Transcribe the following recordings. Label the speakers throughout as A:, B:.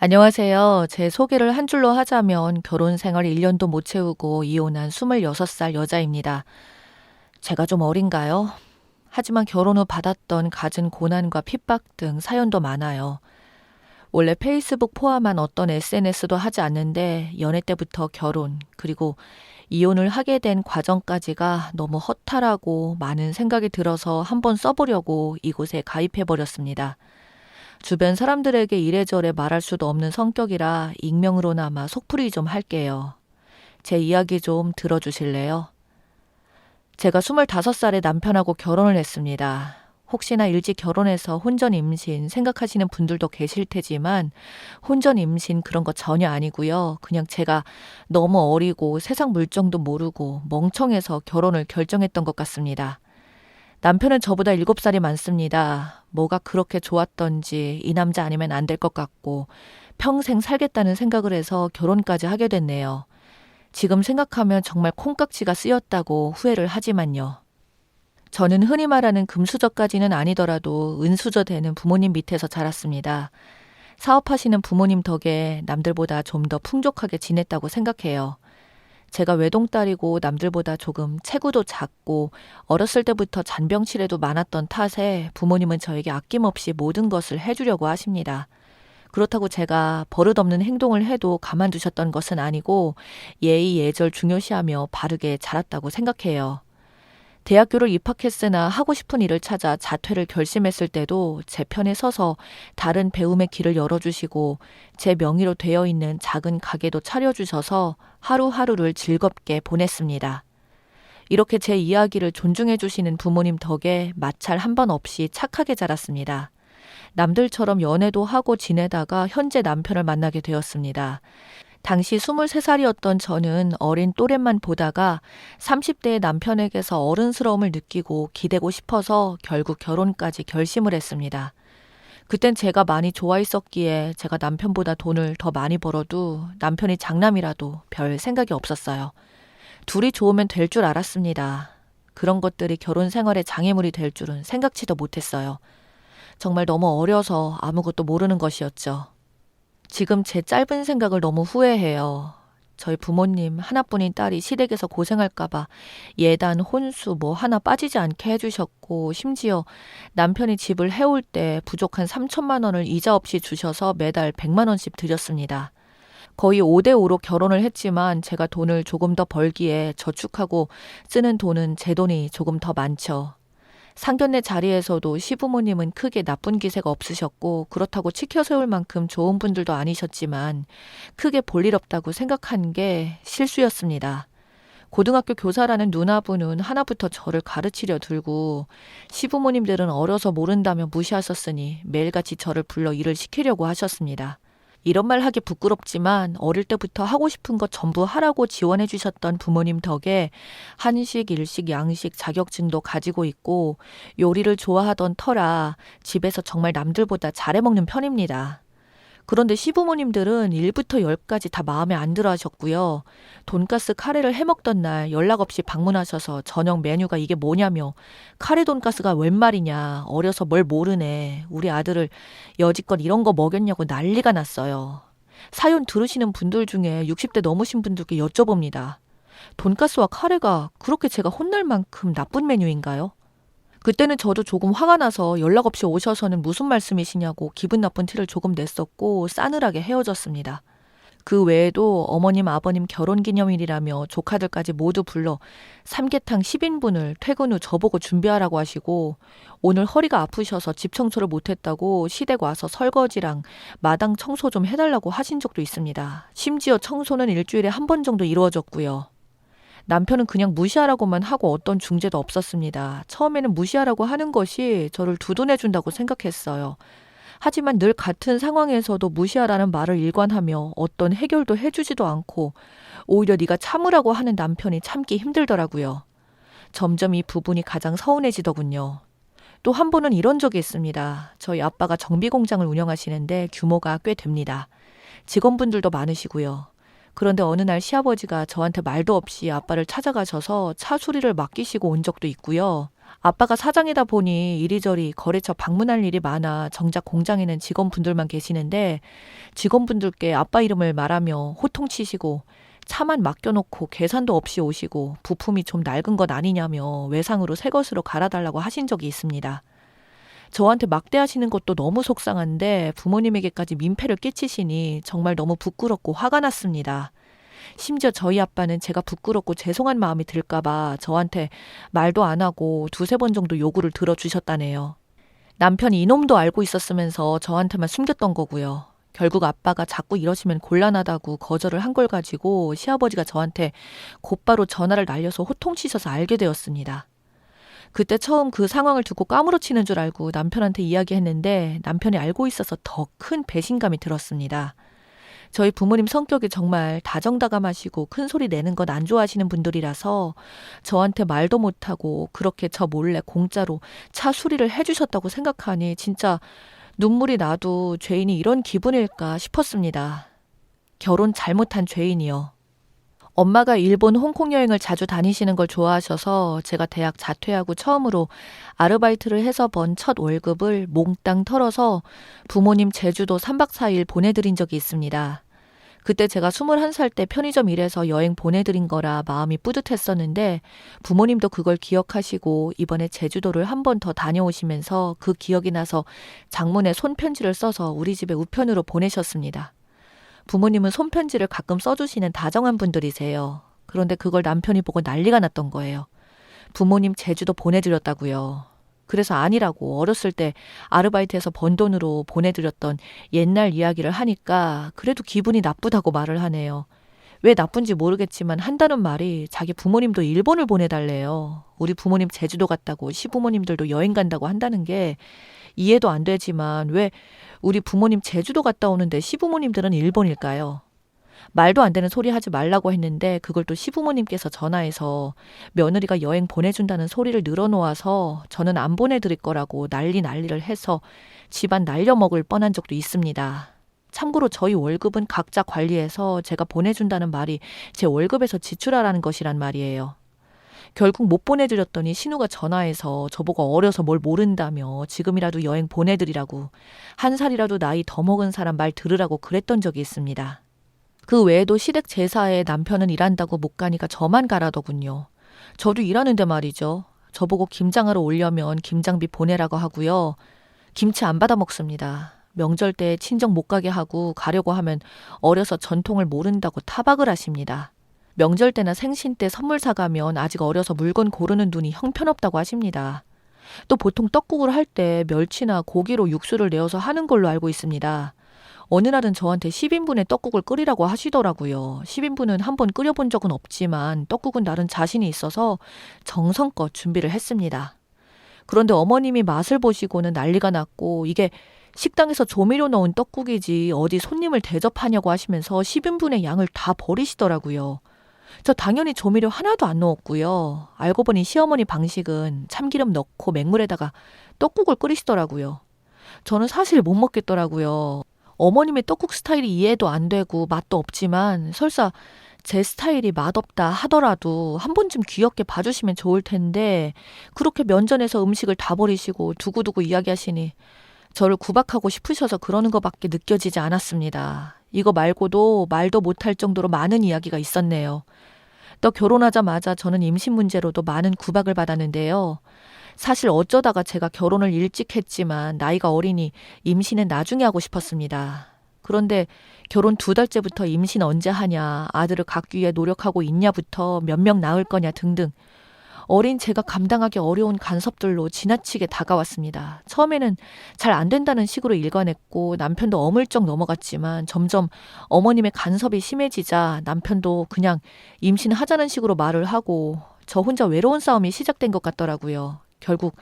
A: 안녕하세요. 제 소개를 한 줄로 하자면 결혼 생활 1년도 못 채우고 이혼한 26살 여자입니다. 제가 좀 어린가요? 하지만 결혼 후 받았던 갖은 고난과 핍박 등 사연도 많아요. 원래 페이스북 포함한 어떤 SNS도 하지 않는데 연애 때부터 결혼, 그리고 이혼을 하게 된 과정까지가 너무 허탈하고 많은 생각이 들어서 한번 써보려고 이곳에 가입해버렸습니다. 주변 사람들에게 이래저래 말할 수도 없는 성격이라 익명으로나마 속풀이 좀 할게요. 제 이야기 좀 들어주실래요? 제가 25살에 남편하고 결혼을 했습니다. 혹시나 일찍 결혼해서 혼전 임신 생각하시는 분들도 계실 테지만 혼전 임신 그런 거 전혀 아니고요. 그냥 제가 너무 어리고 세상 물정도 모르고 멍청해서 결혼을 결정했던 것 같습니다. 남편은 저보다 7살이 많습니다. 뭐가 그렇게 좋았던지 이 남자 아니면 안 될 것 같고 평생 살겠다는 생각을 해서 결혼까지 하게 됐네요. 지금 생각하면 정말 콩깍지가 쓰였다고 후회를 하지만요. 저는 흔히 말하는 금수저까지는 아니더라도 은수저 되는 부모님 밑에서 자랐습니다. 사업하시는 부모님 덕에 남들보다 좀 더 풍족하게 지냈다고 생각해요. 제가 외동딸이고 남들보다 조금 체구도 작고 어렸을 때부터 잔병치레도 많았던 탓에 부모님은 저에게 아낌없이 모든 것을 해주려고 하십니다. 그렇다고 제가 버릇없는 행동을 해도 가만두셨던 것은 아니고 예의 예절 중요시하며 바르게 자랐다고 생각해요. 대학교를 입학했으나 하고 싶은 일을 찾아 자퇴를 결심했을 때도 제 편에 서서 다른 배움의 길을 열어주시고 제 명의로 되어 있는 작은 가게도 차려주셔서 하루하루를 즐겁게 보냈습니다. 이렇게 제 이야기를 존중해 주시는 부모님 덕에 마찰 한 번 없이 착하게 자랐습니다. 남들처럼 연애도 하고 지내다가 현재 남편을 만나게 되었습니다. 당시 23살이었던 저는 어린 또래만 보다가 30대의 남편에게서 어른스러움을 느끼고 기대고 싶어서 결국 결혼까지 결심을 했습니다. 그땐 제가 많이 좋아했었기에 제가 남편보다 돈을 더 많이 벌어도 남편이 장남이라도 별 생각이 없었어요. 둘이 좋으면 될 줄 알았습니다. 그런 것들이 결혼 생활의 장애물이 될 줄은 생각지도 못했어요. 정말 너무 어려서 아무것도 모르는 것이었죠. 지금 제 짧은 생각을 너무 후회해요. 저희 부모님 하나뿐인 딸이 시댁에서 고생할까봐 예단, 혼수 뭐 하나 빠지지 않게 해주셨고 심지어 남편이 집을 해올 때 부족한 3천만 원을 이자 없이 주셔서 매달 100만 원씩 드렸습니다. 거의 5대5로 결혼을 했지만 제가 돈을 조금 더 벌기에 저축하고 쓰는 돈은 제 돈이 조금 더 많죠. 상견례 자리에서도 시부모님은 크게 나쁜 기세가 없으셨고 그렇다고 치켜 세울 만큼 좋은 분들도 아니셨지만 크게 볼일 없다고 생각한 게 실수였습니다. 고등학교 교사라는 누나분은 하나부터 저를 가르치려 들고 시부모님들은 어려서 모른다며 무시하셨으니 매일같이 저를 불러 일을 시키려고 하셨습니다. 이런 말 하기 부끄럽지만 어릴 때부터 하고 싶은 것 전부 하라고 지원해 주셨던 부모님 덕에 한식, 일식, 양식 자격증도 가지고 있고 요리를 좋아하던 터라 집에서 정말 남들보다 잘해 먹는 편입니다. 그런데 시부모님들은 1부터 10까지 다 마음에 안 들어 하셨고요. 돈가스 카레를 해먹던 날 연락 없이 방문하셔서 저녁 메뉴가 이게 뭐냐며 카레 돈가스가 웬 말이냐 어려서 뭘 모르네 우리 아들을 여지껏 이런 거 먹였냐고 난리가 났어요. 사연 들으시는 분들 중에 60대 넘으신 분들께 여쭤봅니다. 돈가스와 카레가 그렇게 제가 혼날 만큼 나쁜 메뉴인가요? 그때는 저도 조금 화가 나서 연락 없이 오셔서는 무슨 말씀이시냐고 기분 나쁜 티를 조금 냈었고 싸늘하게 헤어졌습니다. 그 외에도 어머님 아버님 결혼기념일이라며 조카들까지 모두 불러 삼계탕 10인분을 퇴근 후 저보고 준비하라고 하시고 오늘 허리가 아프셔서 집 청소를 못했다고 시댁 와서 설거지랑 마당 청소 좀 해달라고 하신 적도 있습니다. 심지어 청소는 일주일에 한 번 정도 이루어졌고요. 남편은 그냥 무시하라고만 하고 어떤 중재도 없었습니다. 처음에는 무시하라고 하는 것이 저를 두둔해준다고 생각했어요. 하지만 늘 같은 상황에서도 무시하라는 말을 일관하며 어떤 해결도 해주지도 않고 오히려 네가 참으라고 하는 남편이 참기 힘들더라고요. 점점 이 부분이 가장 서운해지더군요. 또 한 번은 이런 적이 있습니다. 저희 아빠가 정비공장을 운영하시는데 규모가 꽤 됩니다. 직원분들도 많으시고요. 그런데 어느 날 시아버지가 저한테 말도 없이 아빠를 찾아가셔서 차 수리를 맡기시고 온 적도 있고요. 아빠가 사장이다 보니 이리저리 거래처 방문할 일이 많아 정작 공장에는 직원분들만 계시는데 직원분들께 아빠 이름을 말하며 호통치시고 차만 맡겨놓고 계산도 없이 오시고 부품이 좀 낡은 것 아니냐며 외상으로 새 것으로 갈아달라고 하신 적이 있습니다. 저한테 막대하시는 것도 너무 속상한데 부모님에게까지 민폐를 끼치시니 정말 너무 부끄럽고 화가 났습니다. 심지어 저희 아빠는 제가 부끄럽고 죄송한 마음이 들까봐 저한테 말도 안 하고 두세 번 정도 요구를 들어주셨다네요. 남편이 이놈도 알고 있었으면서 저한테만 숨겼던 거고요. 결국 아빠가 자꾸 이러시면 곤란하다고 거절을 한 걸 가지고 시아버지가 저한테 곧바로 전화를 날려서 호통치셔서 알게 되었습니다. 그때 처음 그 상황을 듣고 까무러치는 줄 알고 남편한테 이야기했는데 남편이 알고 있어서 더 큰 배신감이 들었습니다. 저희 부모님 성격이 정말 다정다감하시고 큰 소리 내는 건 안 좋아하시는 분들이라서 저한테 말도 못하고 그렇게 저 몰래 공짜로 차 수리를 해주셨다고 생각하니 진짜 눈물이 나도 죄인이 이런 기분일까 싶었습니다. 결혼 잘못한 죄인이요. 엄마가 일본, 홍콩 여행을 자주 다니시는 걸 좋아하셔서 제가 대학 자퇴하고 처음으로 아르바이트를 해서 번 첫 월급을 몽땅 털어서 부모님 제주도 3박 4일 보내드린 적이 있습니다. 그때 제가 21살 때 편의점 일해서 여행 보내드린 거라 마음이 뿌듯했었는데 부모님도 그걸 기억하시고 이번에 제주도를 한 번 더 다녀오시면서 그 기억이 나서 장문에 손편지를 써서 우리 집에 우편으로 보내셨습니다. 부모님은 손편지를 가끔 써주시는 다정한 분들이세요. 그런데 그걸 남편이 보고 난리가 났던 거예요. 부모님 제주도 보내드렸다고요. 그래서 아니라고 어렸을 때 아르바이트해서 번 돈으로 보내드렸던 옛날 이야기를 하니까 그래도 기분이 나쁘다고 말을 하네요. 왜 나쁜지 모르겠지만 한다는 말이 자기 부모님도 일본을 보내달래요. 우리 부모님 제주도 갔다고 시부모님들도 여행 간다고 한다는 게 이해도 안 되지만 왜 우리 부모님 제주도 갔다 오는데 시부모님들은 일본일까요? 말도 안 되는 소리 하지 말라고 했는데 그걸 또 시부모님께서 전화해서 며느리가 여행 보내준다는 소리를 늘어놓아서 저는 안 보내드릴 거라고 난리를 해서 집안 날려먹을 뻔한 적도 있습니다. 참고로 저희 월급은 각자 관리해서 제가 보내준다는 말이 제 월급에서 지출하라는 것이란 말이에요. 결국 못 보내드렸더니 신우가 전화해서 저보고 어려서 뭘 모른다며 지금이라도 여행 보내드리라고 1살이라도 나이 더 먹은 사람 말 들으라고 그랬던 적이 있습니다. 그 외에도 시댁 제사에 남편은 일한다고 못 가니까 저만 가라더군요. 저도 일하는데 말이죠. 저보고 김장하러 오려면 김장비 보내라고 하고요. 김치 안 받아 먹습니다. 명절 때 친정 못 가게 하고 가려고 하면 어려서 전통을 모른다고 타박을 하십니다. 명절 때나 생신 때 선물 사가면 아직 어려서 물건 고르는 눈이 형편없다고 하십니다. 또 보통 떡국을 할 때 멸치나 고기로 육수를 내어서 하는 걸로 알고 있습니다. 어느 날은 저한테 10인분의 떡국을 끓이라고 하시더라고요. 10인분은 한번 끓여본 적은 없지만 떡국은 나름 자신이 있어서 정성껏 준비를 했습니다. 그런데 어머님이 맛을 보시고는 난리가 났고 이게 식당에서 조미료 넣은 떡국이지 어디 손님을 대접하냐고 하시면서 10인분의 양을 다 버리시더라고요. 저 당연히 조미료 하나도 안 넣었고요. 알고 보니 시어머니 방식은 참기름 넣고 맹물에다가 떡국을 끓이시더라고요. 저는 사실 못 먹겠더라고요. 어머님의 떡국 스타일이 이해도 안 되고 맛도 없지만 설사 제 스타일이 맛없다 하더라도 한 번쯤 귀엽게 봐주시면 좋을 텐데 그렇게 면전에서 음식을 다 버리시고 두고두고 이야기하시니 저를 구박하고 싶으셔서 그러는 것밖에 느껴지지 않았습니다. 이거 말고도 말도 못할 정도로 많은 이야기가 있었네요. 또 결혼하자마자 저는 임신 문제로도 많은 구박을 받았는데요. 사실 어쩌다가 제가 결혼을 일찍 했지만 나이가 어리니 임신은 나중에 하고 싶었습니다. 그런데 결혼 2달째부터 임신 언제 하냐, 아들을 갖기 위해 노력하고 있냐부터 몇 명 낳을 거냐 등등 어린 제가 감당하기 어려운 간섭들로 지나치게 다가왔습니다. 처음에는 잘 안 된다는 식으로 일관했고 남편도 어물쩍 넘어갔지만 점점 어머님의 간섭이 심해지자 남편도 그냥 임신하자는 식으로 말을 하고 저 혼자 외로운 싸움이 시작된 것 같더라고요. 결국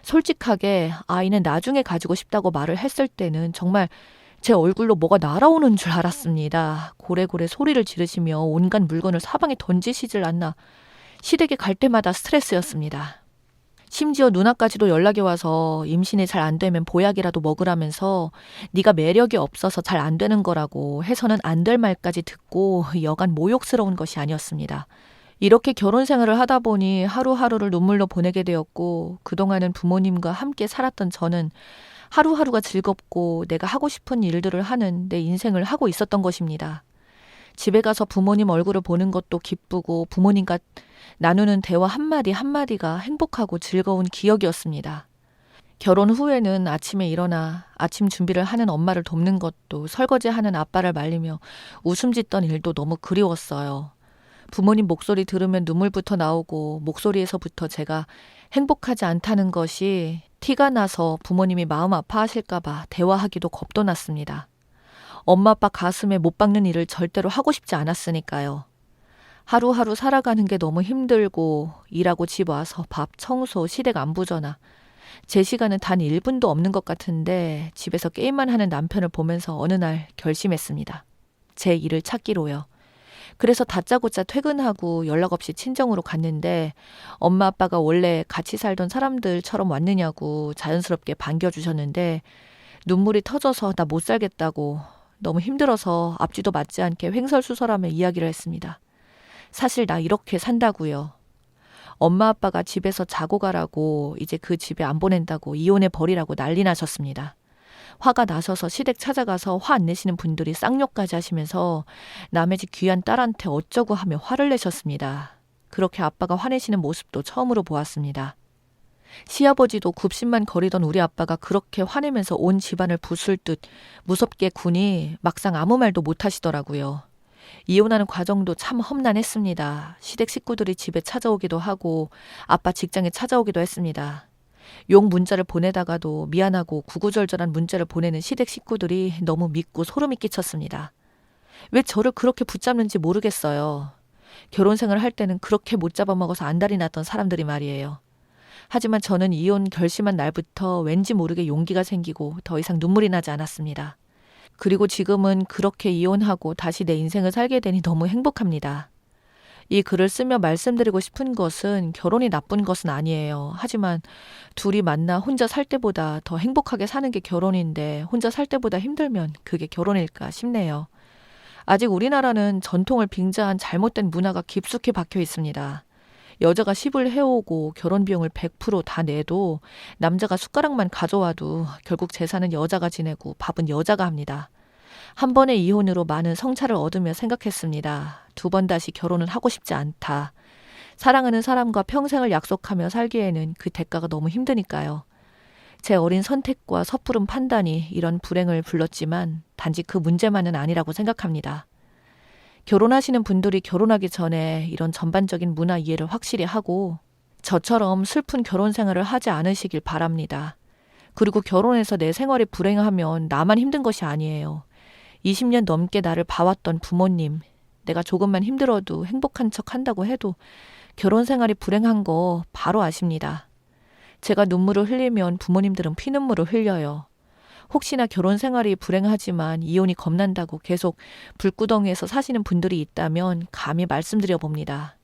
A: 솔직하게 아이는 나중에 가지고 싶다고 말을 했을 때는 정말 제 얼굴로 뭐가 날아오는 줄 알았습니다. 고래고래 소리를 지르시며 온갖 물건을 사방에 던지시질 않나 시댁에 갈 때마다 스트레스였습니다. 심지어 누나까지도 연락이 와서 임신이 잘 안 되면 보약이라도 먹으라면서 네가 매력이 없어서 잘 안 되는 거라고 해서는 안 될 말까지 듣고 여간 모욕스러운 것이 아니었습니다. 이렇게 결혼 생활을 하다 보니 하루하루를 눈물로 보내게 되었고, 그동안은 부모님과 함께 살았던 저는 하루하루가 즐겁고 내가 하고 싶은 일들을 하는 내 인생을 하고 있었던 것입니다. 집에 가서 부모님 얼굴을 보는 것도 기쁘고 부모님과 나누는 대화 한마디 한마디가 행복하고 즐거운 기억이었습니다. 결혼 후에는 아침에 일어나 아침 준비를 하는 엄마를 돕는 것도, 설거지하는 아빠를 말리며 웃음 짓던 일도 너무 그리웠어요. 부모님 목소리 들으면 눈물부터 나오고, 목소리에서부터 제가 행복하지 않다는 것이 티가 나서 부모님이 마음 아파하실까봐 대화하기도 겁도 났습니다. 엄마 아빠 가슴에 못 박는 일을 절대로 하고 싶지 않았으니까요. 하루하루 살아가는 게 너무 힘들고, 일하고 집 와서 밥, 청소, 시댁 안부 전화, 제 시간은 단 1분도 없는 것 같은데 집에서 게임만 하는 남편을 보면서 어느 날 결심했습니다. 제 일을 찾기로요. 그래서 다짜고짜 퇴근하고 연락 없이 친정으로 갔는데, 엄마 아빠가 원래 같이 살던 사람들처럼 왔느냐고 자연스럽게 반겨주셨는데, 눈물이 터져서 나 못 살겠다고, 너무 힘들어서 앞뒤도 맞지 않게 횡설수설하며 이야기를 했습니다. 사실 나 이렇게 산다고요. 엄마 아빠가 집에서 자고 가라고, 이제 그 집에 안 보낸다고, 이혼해 버리라고 난리 나셨습니다. 화가 나셔서 시댁 찾아가서 화 안 내시는 분들이 쌍욕까지 하시면서 남의 집 귀한 딸한테 어쩌고 하며 화를 내셨습니다. 그렇게 아빠가 화내시는 모습도 처음으로 보았습니다. 시아버지도 굽신만 거리던 우리 아빠가 그렇게 화내면서 온 집안을 부술 듯 무섭게 구니 막상 아무 말도 못 하시더라고요. 이혼하는 과정도 참 험난했습니다. 시댁 식구들이 집에 찾아오기도 하고 아빠 직장에 찾아오기도 했습니다. 욕 문자를 보내다가도 미안하고 구구절절한 문자를 보내는 시댁 식구들이 너무 믿고 소름이 끼쳤습니다. 왜 저를 그렇게 붙잡는지 모르겠어요. 결혼 생활을 할 때는 그렇게 못 잡아먹어서 안달이 났던 사람들이 말이에요. 하지만 저는 이혼 결심한 날부터 왠지 모르게 용기가 생기고 더 이상 눈물이 나지 않았습니다. 그리고 지금은 그렇게 이혼하고 다시 내 인생을 살게 되니 너무 행복합니다. 이 글을 쓰며 말씀드리고 싶은 것은 결혼이 나쁜 것은 아니에요. 하지만 둘이 만나 혼자 살 때보다 더 행복하게 사는 게 결혼인데, 혼자 살 때보다 힘들면 그게 결혼일까 싶네요. 아직 우리나라는 전통을 빙자한 잘못된 문화가 깊숙이 박혀 있습니다. 여자가 십을 해오고 결혼 비용을 100% 다 내도 남자가 숟가락만 가져와도 결국 재산은 여자가 지내고 밥은 여자가 합니다. 한 번의 이혼으로 많은 성찰을 얻으며 생각했습니다. 2번 다시 결혼은 하고 싶지 않다. 사랑하는 사람과 평생을 약속하며 살기에는 그 대가가 너무 힘드니까요. 제 어린 선택과 섣부른 판단이 이런 불행을 불렀지만 단지 그 문제만은 아니라고 생각합니다. 결혼하시는 분들이 결혼하기 전에 이런 전반적인 문화 이해를 확실히 하고 저처럼 슬픈 결혼 생활을 하지 않으시길 바랍니다. 그리고 결혼해서 내 생활이 불행하면 나만 힘든 것이 아니에요. 20년 넘게 나를 봐왔던 부모님, 내가 조금만 힘들어도 행복한 척 한다고 해도 결혼 생활이 불행한 거 바로 아십니다. 제가 눈물을 흘리면 부모님들은 피눈물을 흘려요. 혹시나 결혼 생활이 불행하지만 이혼이 겁난다고 계속 불구덩이에서 사시는 분들이 있다면 감히 말씀드려 봅니다.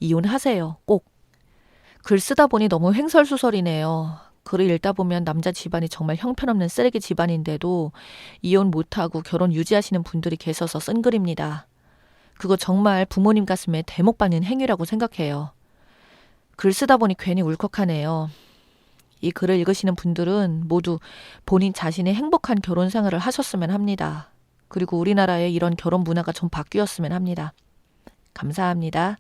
A: 이혼하세요, 꼭. 글 쓰다 보니 너무 횡설수설이네요. 글을 읽다 보면 남자 집안이 정말 형편없는 쓰레기 집안인데도 이혼 못하고 결혼 유지하시는 분들이 계셔서 쓴 글입니다. 그거 정말 부모님 가슴에 대목 박는 행위라고 생각해요. 글 쓰다 보니 괜히 울컥하네요. 이 글을 읽으시는 분들은 모두 본인 자신의 행복한 결혼 생활을 하셨으면 합니다. 그리고 우리나라의 이런 결혼 문화가 좀 바뀌었으면 합니다. 감사합니다.